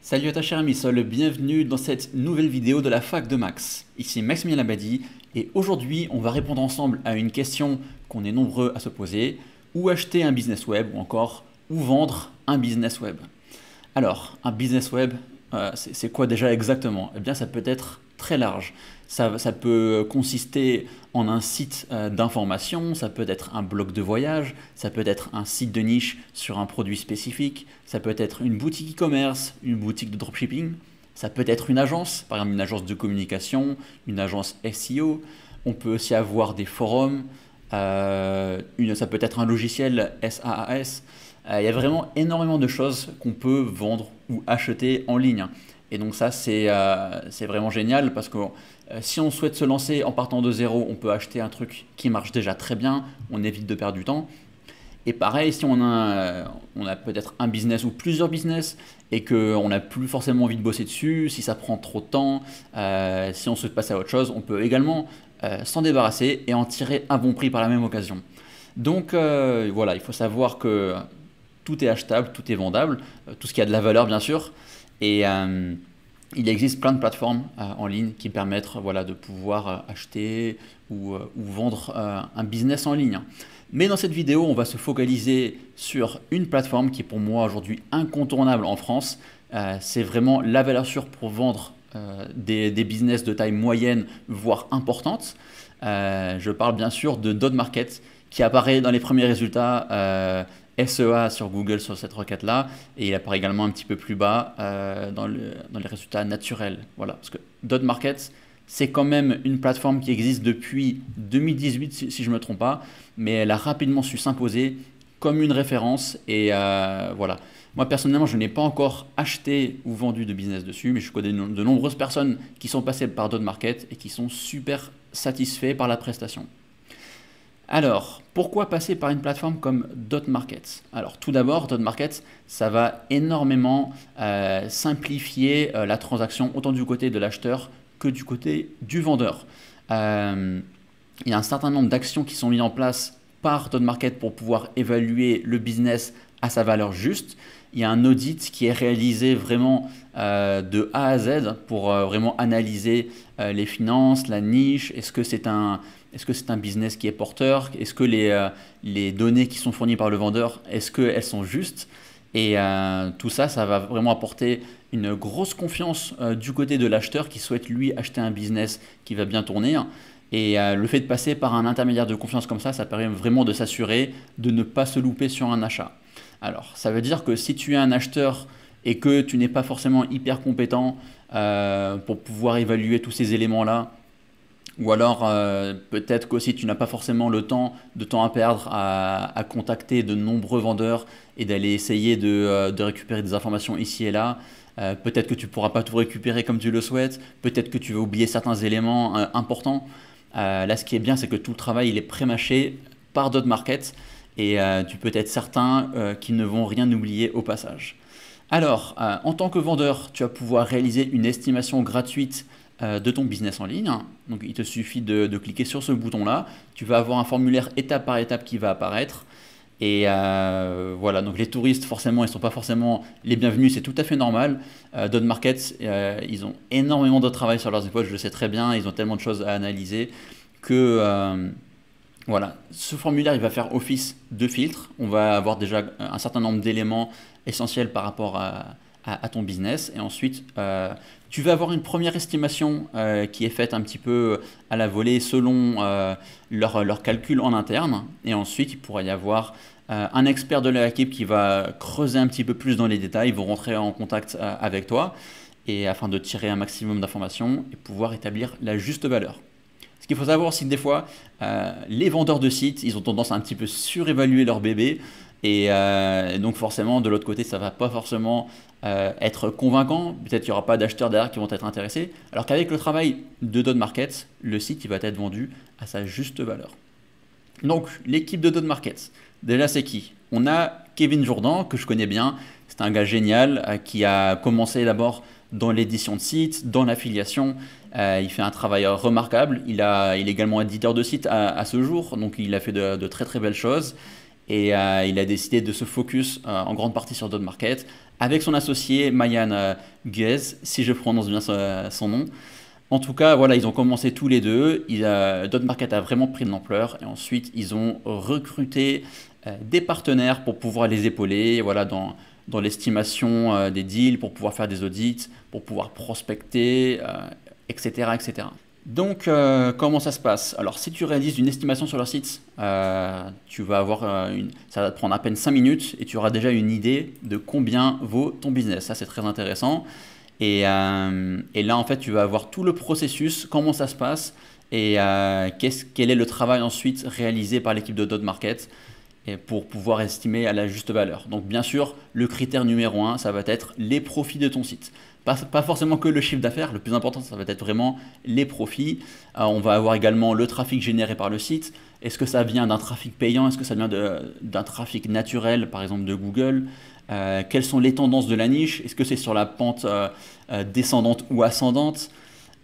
Salut à ta chère amie Sol, bienvenue dans cette nouvelle vidéo de la fac de Max. Ici Maximilien Labadie et aujourd'hui on va répondre ensemble à une question qu'on est nombreux à se poser. Où acheter un business web ou encore où vendre un business web? Alors, un business web, c'est quoi déjà exactement? Eh bien, ça peut être très large. Ça peut consister en un site d'information, ça peut être un blog de voyage, ça peut être un site de niche sur un produit spécifique, ça peut être une boutique e-commerce, une boutique de dropshipping, ça peut être une agence, par exemple une agence de communication, une agence SEO. On peut aussi avoir des forums, ça peut être un logiciel SaaS. Il y a vraiment énormément de choses qu'on peut vendre ou acheter en ligne. Et donc ça, c'est vraiment génial parce que si on souhaite se lancer en partant de zéro, on peut acheter un truc qui marche déjà très bien, on évite de perdre du temps. Et pareil, si on a peut-être un business ou plusieurs business et qu'on n'a plus forcément envie de bosser dessus, si ça prend trop de temps, si on souhaite passer à autre chose, on peut également s'en débarrasser et en tirer un bon prix par la même occasion. Donc voilà, il faut savoir que tout est achetable, tout est vendable, tout ce qui a de la valeur bien sûr. Et il existe plein de plateformes en ligne qui permettent voilà, de pouvoir acheter ou vendre un business en ligne. Mais dans cette vidéo, on va se focaliser sur une plateforme qui est pour moi aujourd'hui incontournable en France. C'est vraiment la valeur sûre pour vendre des business de taille moyenne, voire importante. Je parle bien sûr de DotMarket qui apparaît dans les premiers résultats SEA sur Google sur cette requête-là, et il apparaît également un petit peu plus bas dans les résultats naturels. Voilà, parce que DotMarket, c'est quand même une plateforme qui existe depuis 2018, si je ne me trompe pas, mais elle a rapidement su s'imposer comme une référence, et voilà. Moi, personnellement, je n'ai pas encore acheté ou vendu de business dessus, mais je connais de nombreuses personnes qui sont passées par DotMarket et qui sont super satisfaits par la prestation. Alors, pourquoi passer par une plateforme comme DotMarket? Alors, tout d'abord, DotMarket, ça va énormément simplifier la transaction, autant du côté de l'acheteur que du côté du vendeur. Il y a un certain nombre d'actions qui sont mises en place par DotMarket pour pouvoir évaluer le business à sa valeur juste. Il y a un audit qui est réalisé vraiment de A à Z pour vraiment analyser les finances, la niche, est-ce que c'est un business qui est porteur? Est-ce que les données qui sont fournies par le vendeur, est-ce qu'elles sont justes? Et tout ça, ça va vraiment apporter une grosse confiance du côté de l'acheteur qui souhaite lui acheter un business qui va bien tourner. Et le fait de passer par un intermédiaire de confiance comme ça permet vraiment de s'assurer de ne pas se louper sur un achat. Alors, ça veut dire que si tu es un acheteur et que tu n'es pas forcément hyper compétent pour pouvoir évaluer tous ces éléments-là, ou alors peut-être qu'aussi tu n'as pas forcément le temps à perdre à contacter de nombreux vendeurs et d'aller essayer de récupérer des informations ici et là. Peut-être que tu ne pourras pas tout récupérer comme tu le souhaites, peut-être que tu vas oublier certains éléments importants. Là, ce qui est bien, c'est que tout le travail il est pré-mâché par DotMarket et tu peux être certain qu'ils ne vont rien oublier au passage. Alors, en tant que vendeur, tu vas pouvoir réaliser une estimation gratuite de ton business en ligne. Donc il te suffit de cliquer sur ce bouton-là. Tu vas avoir un formulaire étape par étape qui va apparaître. Et voilà, donc les touristes, forcément, ils ne sont pas forcément les bienvenus, c'est tout à fait normal. DotMarket, ils ont énormément de travail sur leurs épaules, je le sais très bien, ils ont tellement de choses à analyser que voilà, ce formulaire, il va faire office de filtre. On va avoir déjà un certain nombre d'éléments essentiels par rapport à ton business. Et ensuite, tu vas avoir une première estimation qui est faite un petit peu à la volée selon leur calcul en interne. Et ensuite, il pourra y avoir un expert de leur équipe qui va creuser un petit peu plus dans les détails. Ils vont rentrer en contact avec toi et afin de tirer un maximum d'informations et pouvoir établir la juste valeur. Ce qu'il faut savoir, c'est que des fois, les vendeurs de sites, ils ont tendance à un petit peu surévaluer leur bébé. Et donc forcément, de l'autre côté, ça ne va pas forcément être convaincant. Peut-être qu'il n'y aura pas d'acheteurs derrière qui vont être intéressés. Alors qu'avec le travail de DotMarket, le site il va être vendu à sa juste valeur. Donc, l'équipe de DotMarket, déjà c'est qui? On a Kevin Jourdan, que je connais bien. C'est un gars génial qui a commencé d'abord dans l'édition de sites, dans l'affiliation. Il fait un travail remarquable. Il est également éditeur de sites à ce jour, donc il a fait de très très belles choses. Et il a décidé de se focus en grande partie sur DotMarket avec son associé Mayan Guez, si je prononce bien son nom. En tout cas, voilà, ils ont commencé tous les deux. Dotmarket a vraiment pris de l'ampleur et ensuite ils ont recruté des partenaires pour pouvoir les épauler, voilà, dans l'estimation des deals, pour pouvoir faire des audits, pour pouvoir prospecter, etc., etc. Donc, comment ça se passe? Alors, si tu réalises une estimation sur leur site, tu vas avoir ça va te prendre à peine 5 minutes et tu auras déjà une idée de combien vaut ton business. Ça, c'est très intéressant. Et là, en fait, tu vas avoir tout le processus, comment ça se passe et quel est le travail ensuite réalisé par l'équipe de Dotmarket et pour pouvoir estimer à la juste valeur. Donc, bien sûr, le critère numéro un, ça va être les profits de ton site. Pas forcément que le chiffre d'affaires, le plus important, ça va être vraiment les profits. On va avoir également le trafic généré par le site. Est-ce que ça vient d'un trafic payant? Est-ce que ça vient d'un trafic naturel, par exemple de Google? Quelles sont les tendances de la niche? Est-ce que c'est sur la pente descendante ou ascendante?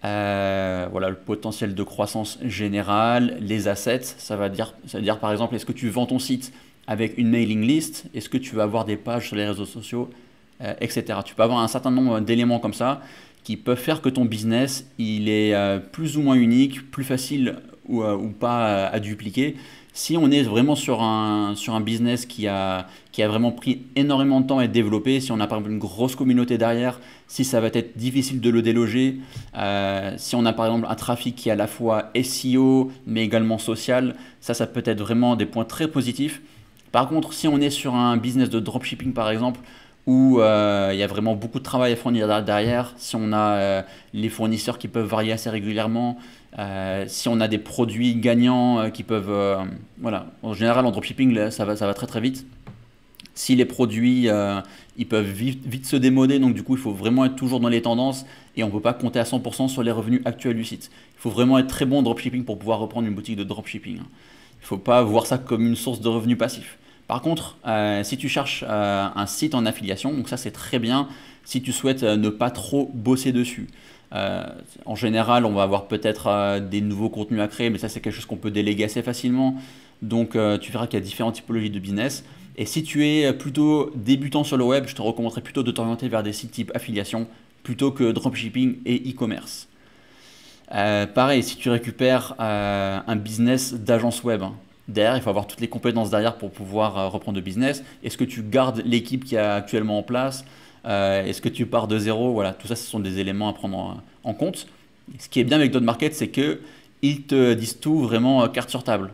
Voilà, le potentiel de croissance générale, les assets, ça veut dire par exemple, est-ce que tu vends ton site avec une mailing list? Est-ce que tu vas avoir des pages sur les réseaux sociaux, etc. Tu peux avoir un certain nombre d'éléments comme ça qui peuvent faire que ton business, il est plus ou moins unique, plus facile ou pas à dupliquer. Si on est vraiment sur un business qui a vraiment pris énormément de temps à être développé, si on a par exemple une grosse communauté derrière, si ça va être difficile de le déloger, si on a par exemple un trafic qui est à la fois SEO mais également social, ça peut être vraiment des points très positifs. Par contre, si on est sur un business de dropshipping par exemple, où il y a vraiment beaucoup de travail à fournir derrière, si on a les fournisseurs qui peuvent varier assez régulièrement, si on a des produits gagnants qui peuvent... voilà, en général en dropshipping là, ça va très très vite. Si les produits ils peuvent vite se démoder, donc du coup il faut vraiment être toujours dans les tendances et on ne peut pas compter à 100% sur les revenus actuels du site. Il faut vraiment être très bon en dropshipping pour pouvoir reprendre une boutique de dropshipping. Il ne faut pas voir ça comme une source de revenus passifs. Par contre, si tu cherches un site en affiliation, donc ça c'est très bien si tu souhaites ne pas trop bosser dessus. En général, on va avoir peut-être des nouveaux contenus à créer, mais ça c'est quelque chose qu'on peut déléguer assez facilement. Donc tu verras qu'il y a différentes typologies de business. Et si tu es plutôt débutant sur le web, je te recommanderais plutôt de t'orienter vers des sites type affiliation plutôt que dropshipping et e-commerce. Pareil, si tu récupères un business d'agence web, hein, derrière, il faut avoir toutes les compétences derrière pour pouvoir reprendre le business. Est-ce que tu gardes l'équipe qui est actuellement en place? Est-ce que tu pars de zéro? Voilà, tout ça, ce sont des éléments à prendre en compte. Ce qui est bien avec Dotmarket, c'est qu'ils te disent tout vraiment carte sur table.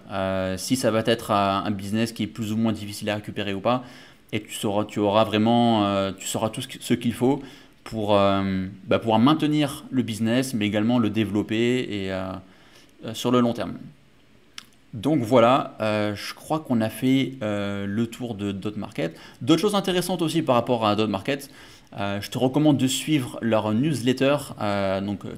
Si ça va être un business qui est plus ou moins difficile à récupérer ou pas, et tu sauras tout ce qu'il faut pour pouvoir maintenir le business, mais également le développer et, sur le long terme. Donc voilà, je crois qu'on a fait le tour de Dotmarket. D'autres choses intéressantes aussi par rapport à Dotmarket, je te recommande de suivre leur newsletter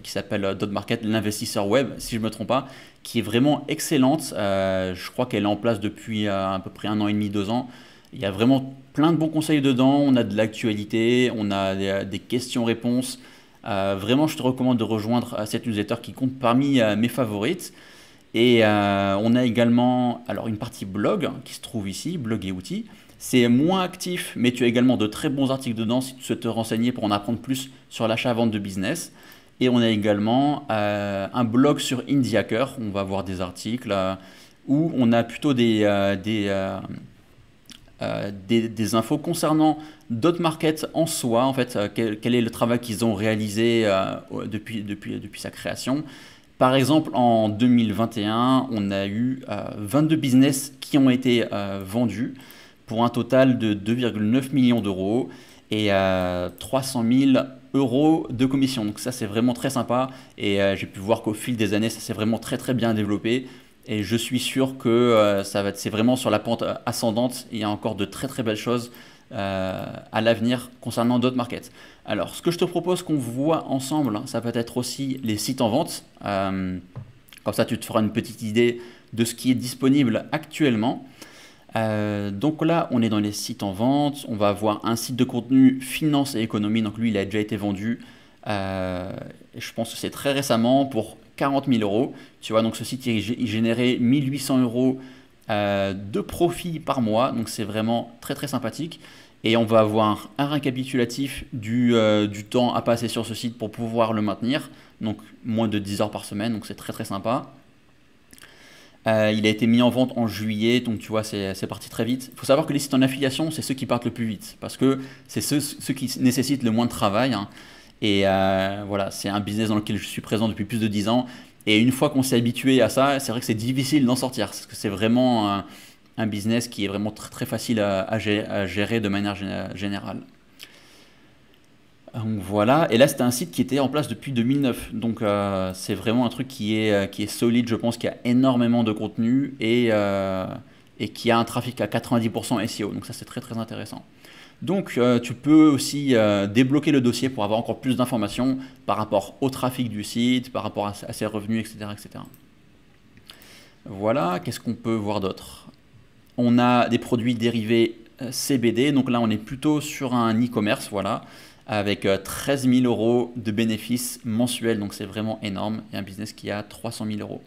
qui s'appelle Dotmarket, l'investisseur web, si je ne me trompe pas, qui est vraiment excellente. Je crois qu'elle est en place depuis à peu près 1 an et demi, 2 ans. Il y a vraiment plein de bons conseils dedans, on a de l'actualité, on a des questions-réponses. Vraiment, je te recommande de rejoindre cette newsletter qui compte parmi mes favorites. Et on a également une partie blog qui se trouve ici, blog et outils. C'est moins actif, mais tu as également de très bons articles dedans si tu souhaites te renseigner pour en apprendre plus sur l'achat-vente de business. Et on a également un blog sur Indie Hacker. On va voir des articles où on a plutôt des infos concernant Dotmarket en soi, en fait, quel est le travail qu'ils ont réalisé depuis sa création. Par exemple, en 2021, on a eu 22 business qui ont été vendus pour un total de 2,9 millions d'euros et 300 000 euros de commission. Donc ça, c'est vraiment très sympa et j'ai pu voir qu'au fil des années, ça s'est vraiment très très bien développé. Et je suis sûr que c'est vraiment sur la pente ascendante. Il y a encore de très très belles choses à l'avenir concernant Dotmarket. Alors, ce que je te propose qu'on voit ensemble, hein, ça peut être aussi les sites en vente. Comme ça, tu te feras une petite idée de ce qui est disponible actuellement. Donc là, on est dans les sites en vente. On va avoir un site de contenu finance et économie. Donc lui, il a déjà été vendu. Je pense que c'est très récemment pour 40 000 euros. Tu vois, donc ce site, il générait 1800 euros de profit par mois. Donc c'est vraiment très très sympathique. Et on va avoir un récapitulatif du temps à passer sur ce site pour pouvoir le maintenir. Donc moins de 10 heures par semaine, donc c'est très très sympa. Il a été mis en vente en juillet, donc tu vois, c'est parti très vite. Il faut savoir que les sites en affiliation, c'est ceux qui partent le plus vite, parce que c'est ceux qui nécessitent le moins de travail, hein. Et voilà, c'est un business dans lequel je suis présent depuis plus de 10 ans. Et une fois qu'on s'est habitué à ça, c'est vrai que c'est difficile d'en sortir, parce que c'est vraiment un business qui est vraiment très, très facile à gérer de manière générale. Donc voilà, et là c'était un site qui était en place depuis 2009, donc c'est vraiment un truc qui est solide, je pense, qui a énormément de contenu et qui a un trafic à 90% SEO, donc ça c'est très très intéressant. Donc tu peux aussi débloquer le dossier pour avoir encore plus d'informations par rapport au trafic du site, par rapport à ses revenus, etc., etc. Voilà, qu'est-ce qu'on peut voir d'autre? On a des produits dérivés CBD, donc là on est plutôt sur un e-commerce, voilà, avec 13 000 € de bénéfices mensuels, donc c'est vraiment énorme, et un business qui a 300 000 €.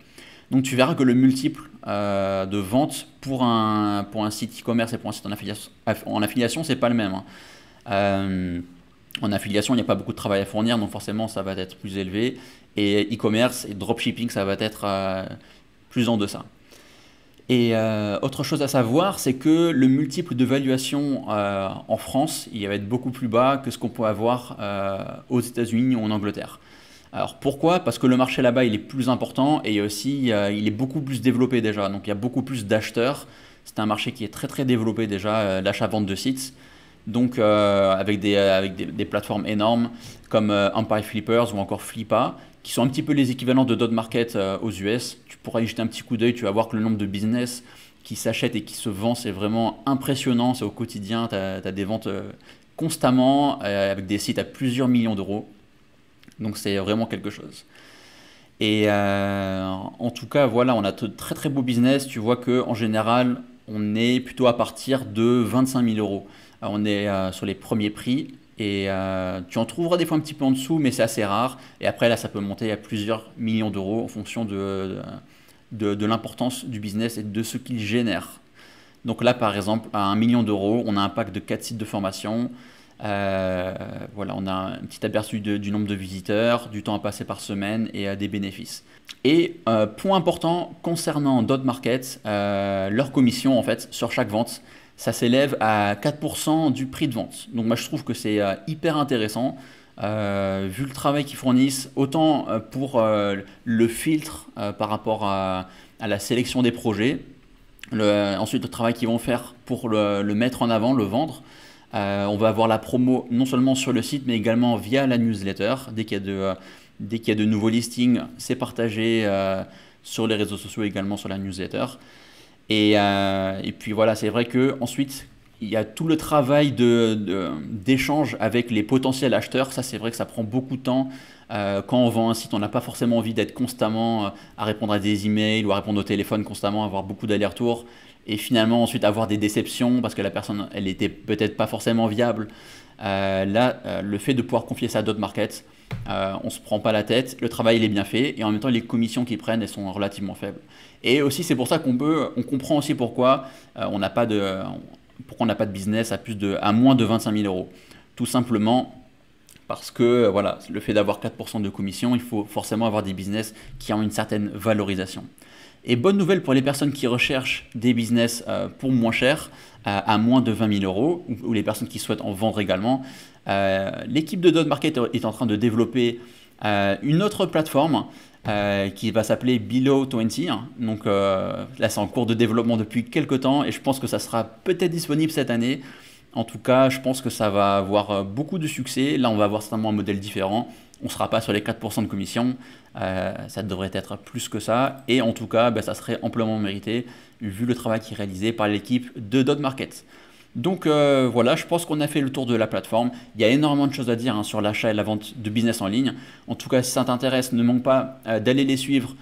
Donc tu verras que le multiple de vente pour un site e-commerce et pour un site en affiliation, c'est pas le même, hein. En affiliation, il n'y a pas beaucoup de travail à fournir, donc forcément ça va être plus élevé, et e-commerce et dropshipping, ça va être plus en deçà. Et autre chose à savoir, c'est que le multiple de valuation en France, il va être beaucoup plus bas que ce qu'on peut avoir aux États-Unis ou en Angleterre. Alors pourquoi? Parce que le marché là-bas, il est plus important et aussi il est beaucoup plus développé déjà. Donc il y a beaucoup plus d'acheteurs. C'est un marché qui est très très développé déjà, l'achat-vente de sites. Donc avec des plateformes énormes comme Empire Flippers ou encore Flippa, qui sont un petit peu les équivalents de DotMarket aux US. Tu pourras y jeter un petit coup d'œil, tu vas voir que le nombre de business qui s'achètent et qui se vendent, c'est vraiment impressionnant. C'est au quotidien, tu as des ventes constamment avec des sites à plusieurs millions d'euros. Donc c'est vraiment quelque chose. Et en tout cas, voilà, on a de très très beaux business. Tu vois qu'en général, on est plutôt à partir de 25 000 €. On est sur les premiers prix et tu en trouveras des fois un petit peu en dessous, mais c'est assez rare. Et après, là, ça peut monter à plusieurs millions d'euros en fonction de l'importance du business et de ce qu'il génère. Donc là, par exemple, à 1 million d'euros, on a un pack de 4 sites de formation. Voilà, on a un petit aperçu du nombre de visiteurs, du temps à passer par semaine et des bénéfices. Et point important concernant DotMarket, leur commission en fait sur chaque vente, ça s'élève à 4% du prix de vente. Donc moi je trouve que c'est hyper intéressant vu le travail qu'ils fournissent, autant pour le filtre par rapport à la sélection des projets, ensuite le travail qu'ils vont faire pour le mettre en avant, le vendre. On va avoir la promo non seulement sur le site, mais également via la newsletter. Dès qu'il y a de nouveaux listings, c'est partagé sur les réseaux sociaux, également sur la newsletter. Et puis voilà, c'est vrai qu'ensuite, il y a tout le travail d'échange avec les potentiels acheteurs. Ça, c'est vrai que ça prend beaucoup de temps. Quand on vend un site, on n'a pas forcément envie d'être constamment à répondre à des emails ou à répondre au téléphone constamment, avoir beaucoup d'allers-retours. Et finalement ensuite avoir des déceptions parce que la personne elle était peut-être pas forcément viable. Le fait de pouvoir confier ça à DotMarket, on se prend pas la tête, le travail il est bien fait et en même temps les commissions qu'ils prennent elles sont relativement faibles. Et aussi c'est pour ça on comprend aussi pourquoi on n'a pas de business à moins de 25 000 €. Tout simplement parce que voilà, le fait d'avoir 4% de commission, il faut forcément avoir des business qui ont une certaine valorisation. Et bonne nouvelle pour les personnes qui recherchent des business pour moins cher, à moins de 20 000 € ou les personnes qui souhaitent en vendre également. L'équipe de DotMarket est en train de développer une autre plateforme qui va s'appeler Below 20. Donc là, c'est en cours de développement depuis quelques temps et je pense que ça sera peut-être disponible cette année. En tout cas, je pense que ça va avoir beaucoup de succès. Là, on va avoir certainement un modèle différent. On ne sera pas sur les 4% de commission. Ça devrait être plus que ça. Et en tout cas, ça serait amplement mérité vu le travail qui est réalisé par l'équipe de DotMarket. Donc voilà, je pense qu'on a fait le tour de la plateforme. Il y a énormément de choses à dire sur l'achat et la vente de business en ligne. En tout cas, si ça t'intéresse, ne manque pas d'aller les suivre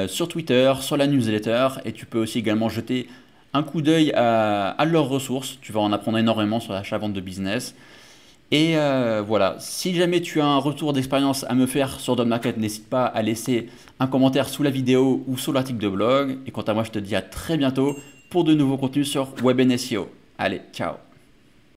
sur Twitter, sur la newsletter. Et tu peux aussi également jeter un coup d'œil à leurs ressources. Tu vas en apprendre énormément sur l'achat-vente de business. Et voilà, si jamais tu as un retour d'expérience à me faire sur DotMarket, n'hésite pas à laisser un commentaire sous la vidéo ou sous l'article de blog. Et quant à moi, je te dis à très bientôt pour de nouveaux contenus sur Web & SEO. Allez, ciao!